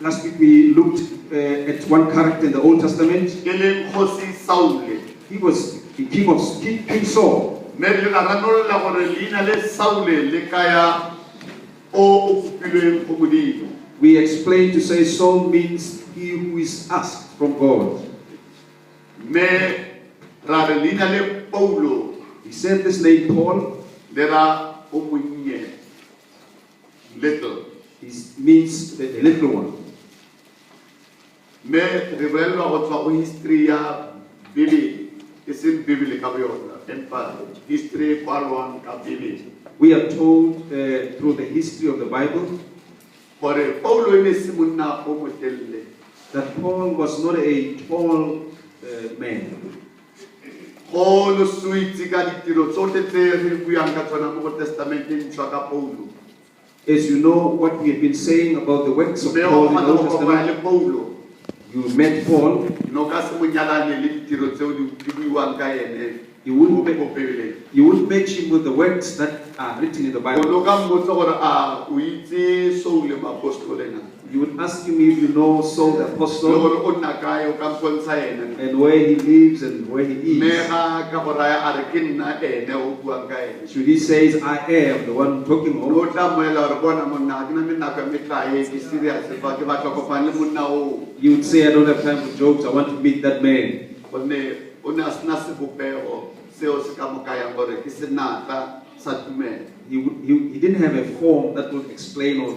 Last week we looked at one character in the Old Testament. He was the King Saul. We explained to say Saul means he who is asked from God. He said this name Paul. There are little. It means the little one. History history we are told through the history of the Bible that Paul was not a tall man. As you know what we have been saying about the works of Paul in the Old Testament, you met Paul. You wouldn't match him with the works that are written in the Bible. You would ask him if you know Saul the Apostle and where he lives and where he is. Should he say, I am the one talking about? You would say, I don't have time for jokes, I want to meet that man. He didn't have a form that would explain or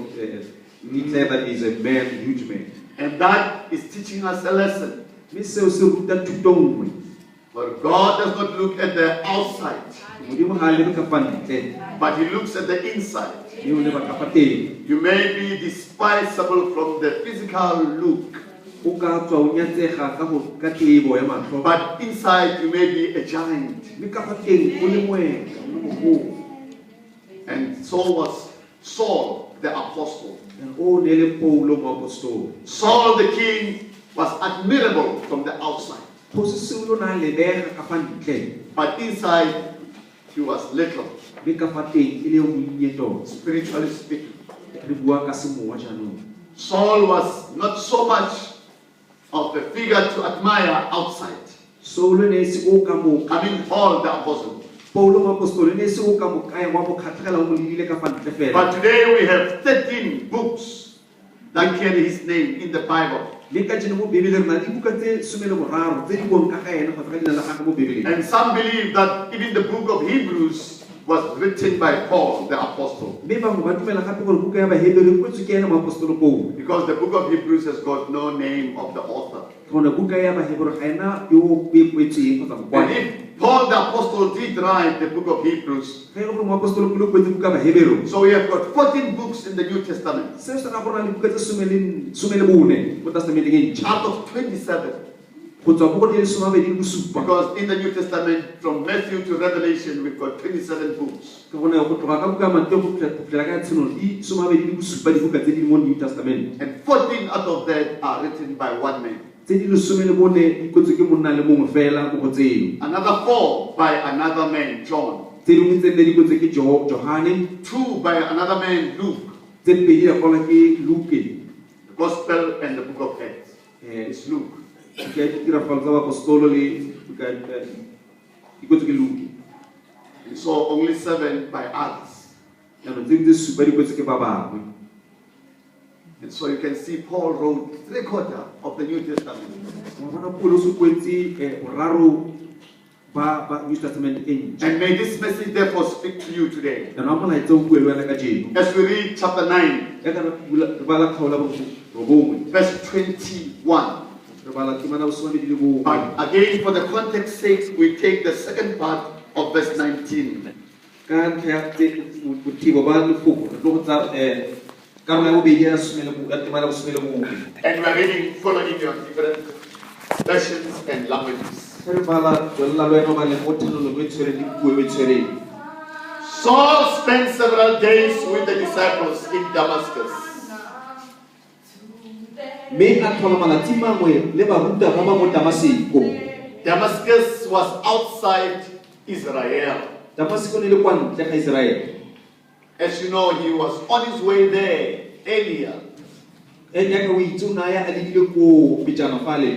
declare that he's a man, a huge man. And that is teaching us a lesson. But God does not look at the outside, but He looks at the inside. You may be despisable from the physical look, but inside you may be a giant. And so was Saul the apostle. Saul the king was admirable from the outside, but inside he was little, spiritually speaking. Saul was not so much of a figure to admire outside. I mean Paul the apostle. But today we have 13 books that carry his name in the Bible. And some believe that even the book of Hebrews was written by Paul the apostle. Because the book of Hebrews has got no name of the author. And if Paul the apostle did write the book of Hebrews, so we have got 14 books in the New Testament out of 27. Because in the New Testament, from Matthew to Revelation, we've got 27 books. And 14 out of that are written by one man. Another 4 by another man, John. 2 by another man, Luke. The Gospel and the book of Acts. It's Luke. And so only 7 by others. And so you can see Paul wrote 3/4 of the New Testament. And may this message therefore speak to you today. As we read chapter 9, verse 21. But again, for the context's sake, we take the second part of verse 19. And we are reading following your different versions and languages. Saul spent several days with the disciples in Damascus. Damascus was outside Israel. As you know, he was on his way there earlier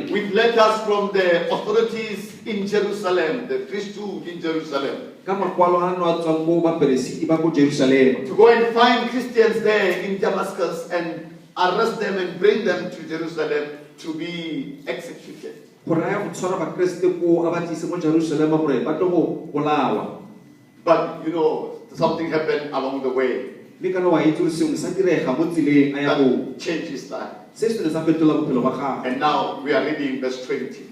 with letters from the authorities in Jerusalem, the priesthood in Jerusalem, to go and find Christians there in Damascus and arrest them and bring them to Jerusalem to be executed. But you know, something happened along the way that changed his life. And now we are reading verse 20.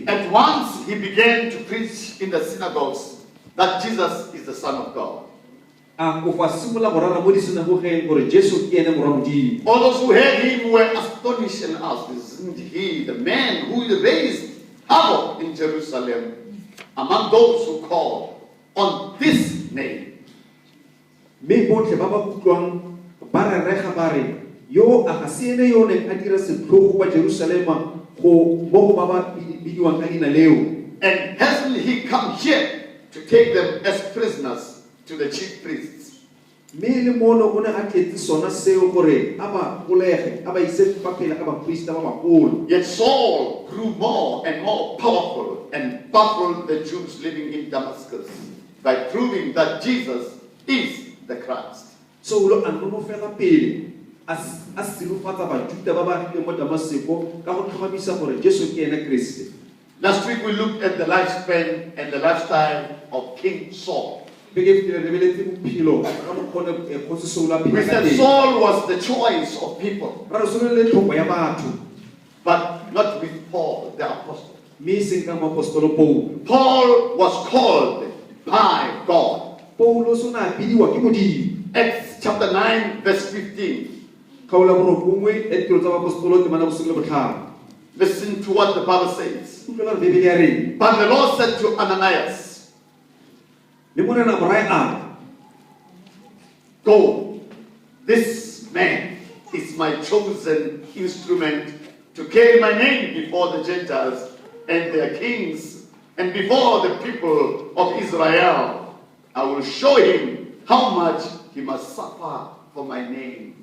At once he began to preach in the synagogues that Jesus is the Son of God. All those who heard him were astonished and asked, "Isn't he the man who raised havoc in Jerusalem among those who call on this name?" And hasn't he come here to take them as prisoners to the chief priests? Yet Saul grew more and more powerful and baffled the Jews living in Damascus by proving that Jesus is the Christ. Last week we looked at the lifespan and the lifestyle of King Saul. We said Saul was the choice of people, but not with Paul, the apostle. Paul was called by God. Acts chapter 9, verse 15. Listen to what the Bible says. But the Lord said to Ananias, "Go, this man is my chosen instrument to carry my name before the Gentiles and their kings and before the people of Israel. I will show him how much he must suffer for my name."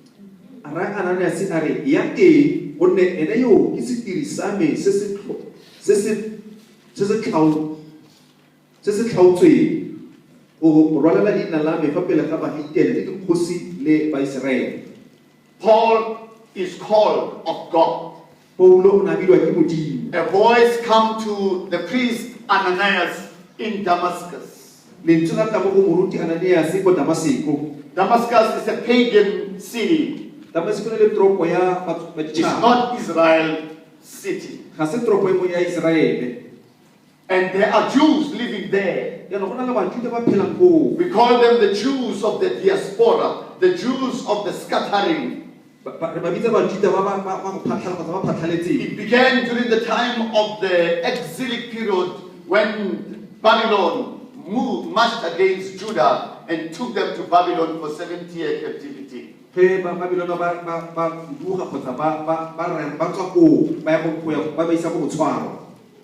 Paul is called of God. A voice come to the priest Ananias in Damascus. Damascus is a pagan city. It's not Israel city. And there are Jews living there. We call them the Jews of the diaspora, the Jews of the scattering. It began during the time of the exilic period when Babylon marched against Judah and took them to Babylon for 70-year captivity.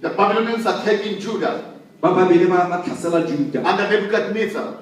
The Babylonians are taking Judah under Nebuchadnezzar.